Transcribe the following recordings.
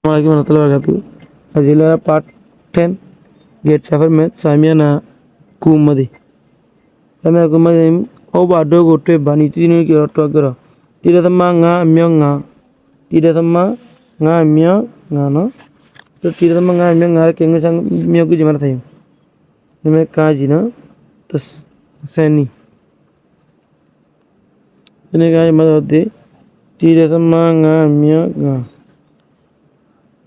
Assalamualaikum warahmatullahi wabarakatuh. Azila part 10 get safer met samia kumadi. Samia kumadi oba dogo te bani tinu ki otogara. Tidak sama nga myonga. Tidak sama nga myo nga no. To tidak sama nga myo nga kenga sang myo ku jimana thaim. Nime kaji na to seni. Ini kaji madode tidak sama nga myo nga.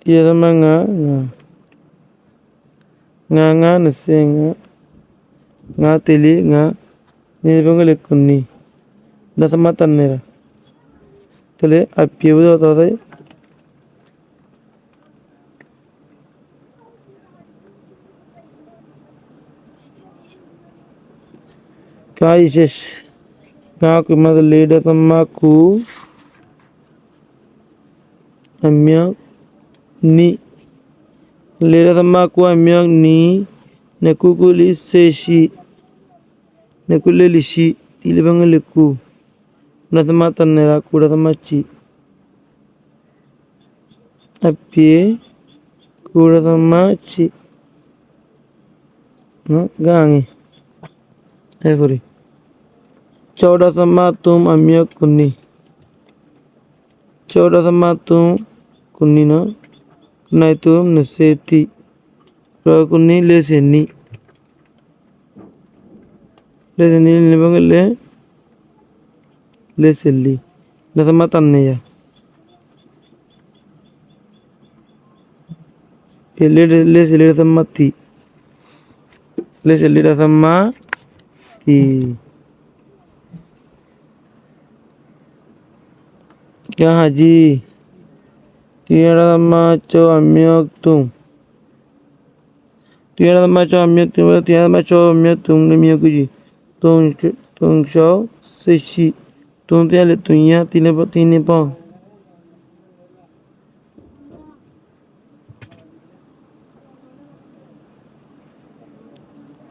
Tidak sama nga nase nga teli nga ni bangale kunni dasama tannera tele appiye budo tawai kai shesh nga ku madale dasama ku amya ni lera sama ku amya ni nekukuli seshi nekulelishi tilibangale ku nasama tannera kuda samachi appiye kuda samachi no gangi every चौदह समा तुम अम्य कुन्नी चौदह समा तुम कुन्नी ना नहीं तुम नसेती कुन्नी ले सेनी ले सेली नसमा तन्ने या ले सेली नसमा ती ले सेली नसमा ती क्या हाजी तियारा समा चो अम्य तुम तियारा समा चो अम्य तुम तियारा समा चो अम्य तुम ने मिया कुजी तुम शो सेशी तुम त्याले तुया तीने पा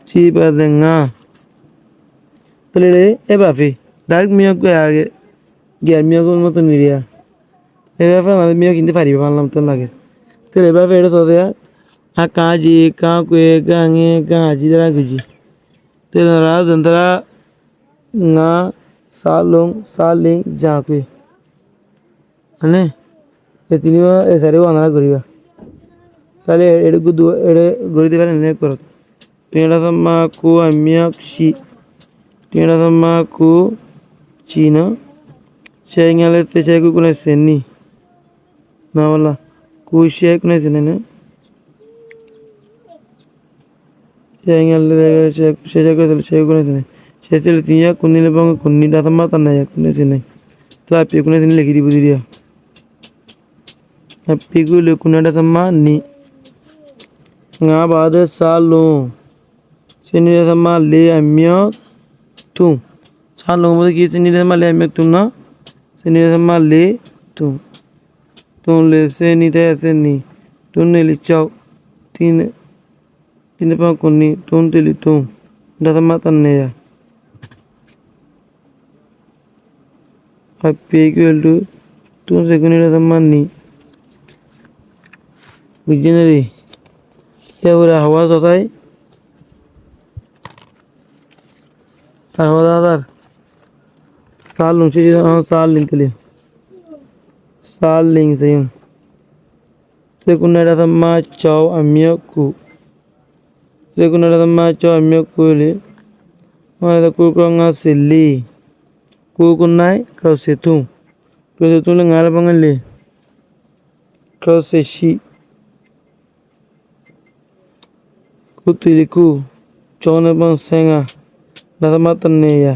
ची बदंगा तले ए बाफी डार्क मिया को यार गया मिया को मत निरिया ए बाफा ना मिया किंतु फारी पालना तो लगे तले बाफा एडो तो दिया आ काजी का कोए गांगे गाजी दरा गुजी तेरा दंतरा nga saling jakwe ane etiniwa esare wanara goriba tale ede gori dibar ne korot tena sama ku amyakshi tena sama ku china chengale te chegu kune seni na wala ku shek ne senene chengale chegu kune seni Cecil tiya kunni lebang kunni datang mata naya kunni sini. Tapi kunni sini lagi di dia. Tapi ku le kunni datang ma ni. Nga bade salu. Sini datang ma le amya tu. Salu mudi ki sini datang ma le amya tu na. Sini datang ma le tu. Tu le sini taya sini. Tu ne li chau. Tine pa kunni tu te li tu. Datang mata naya. Happy equal to 2 second of the money. Visionary. क्या हो रहा हवा होता है हवा दादार साल लूँचे जी हाँ साल लिंक ले साल लिंक से यूँ सेकुंडा सम्मा चाव अम्य कु सेकुंडा सम्मा चाव अम्य कु ले हमारे तो कुकुरंगा सिल्ली kukunai kau setu le ngala bangan le kau seshi kutiliku chone bang senga dasama tanne ya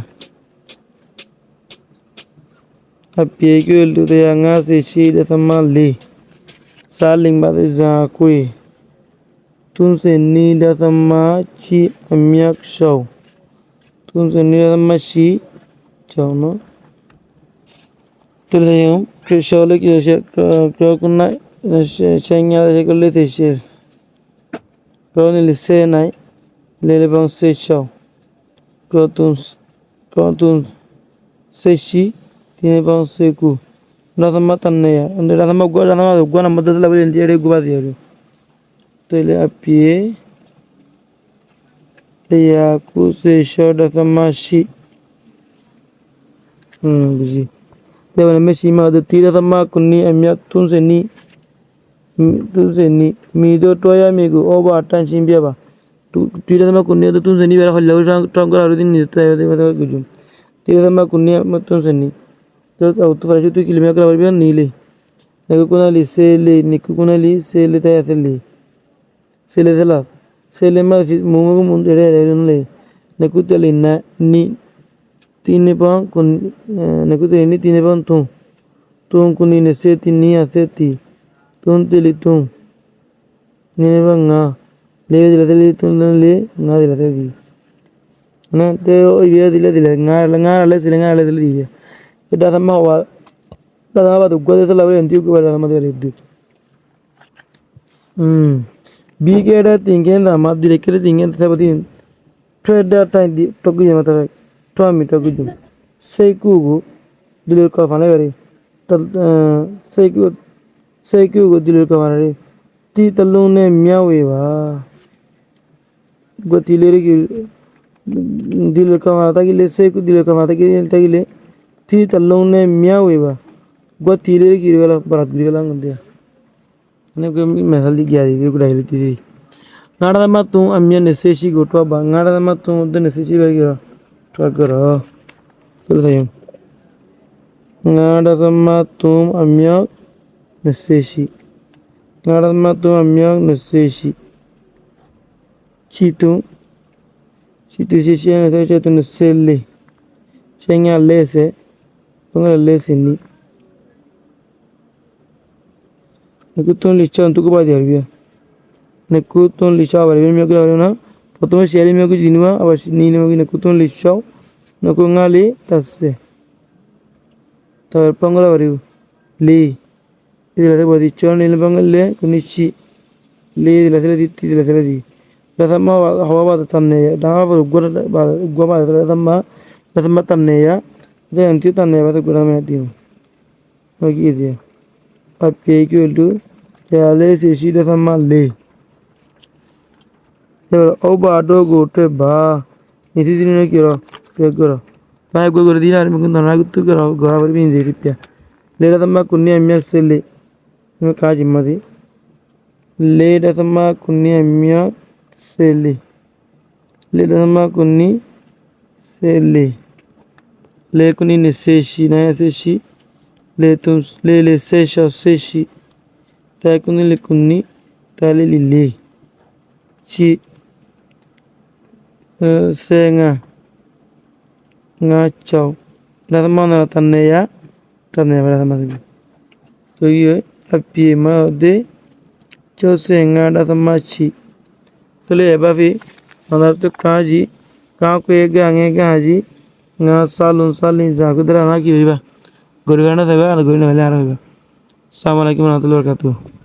api equal to the nga seshi dasama le saling bade za kui tun se ni dasama chi amyak shaw tun se ni dasama chi चाहो ना तो ये कृषि की जैसे कुन्ना शेंगा जैसे कर लेते शेर कौन लिसे नहीं ले ले बंग से चाहो कौन तुम सेshi tiene pa seku Dasama tanneya. Ande dasama gua nama dasala beri enti ada gua dia. Tele apie ya ku se shoda sama shi. Biji. Tele me shima de tira sama kunni amya tun se ni mi do toya mi go oba atan shimbia ba. Tira sama kunni de tun se ni bera khalla trang kara din ni ta de mata gujum. Tira sama kunni matun se ni. To auto fara tu kilomia kara beri nile. Nego kuna li sele niku kuna li sele ta ya sele. Sele sela. Sele ma mumu mundere de nle. Nego tele na ni tine pa kun nego tele ni tine pa tu. Tu kuni ne se ti ni aseti. Tu tele tu. Ni pa nga. Le de tele tu le nga de la tele. Na te o ibia dile nga le sele di. Ida sama wa da ba tu gwa de la beri antiu ko ba ma de le. Bigeda tingen da ma direkere tingen sabati trader time di togu jama ta tomi togu jum seikugo dilur ka fane bari tal seikugo dilur ka fane ti talune miawe ba gotilere ki dilur ka fane ta gile seiku dilur ka fane ta gile ti talune miawe ba gotilere ki wala barat gila ngundia ne ko mesal di gya di ko dai ti ngada ma tu amya ne seshi go to ba ngada ma tu de ne seshi ber gira to garo to dai ngada ma tu amya ne seshi ngada ma tu amya ne seshi chitu seshi ne seshi to ne selle chenya lese ponga lese ni Nekutun licha untuk apa dia biar nekutun licha apa dia miaku dah na foto share miaku jinwa apa ni miaku nekutun licha nekungali tasse terpanggal apa li tidak ada buat dicual ni lepanggal le kunici li tidak ada di dah sama hawa bawa tanne dah apa gua bawa dah sama tanne ya dah nanti tanne bawa gua nama dia bagi dia P equal to Jale Sishi the Samale. Oba dogo to ba. It is in a kiro. Pegoro. I go to the dinner and to go over in the Ripia. Let the Macunia Mia Sele. No Kajimadi. Let the Macunia Mia Sele. Let the Macuni Sele. Lekuni Seshi, Nayashi. Letus lele sesha seshi takuni lekuni tali lile chi senga nga chau la mana tanne ya tanne bala sama to ye apie ma de cho senga da sama chi to le ba fi mana to kaji ka ko e ga ji nga salun salin za kudra na ki ba Gurugana Deva and Gurina Assalamualaikum warahmatullahi wabarakatuh.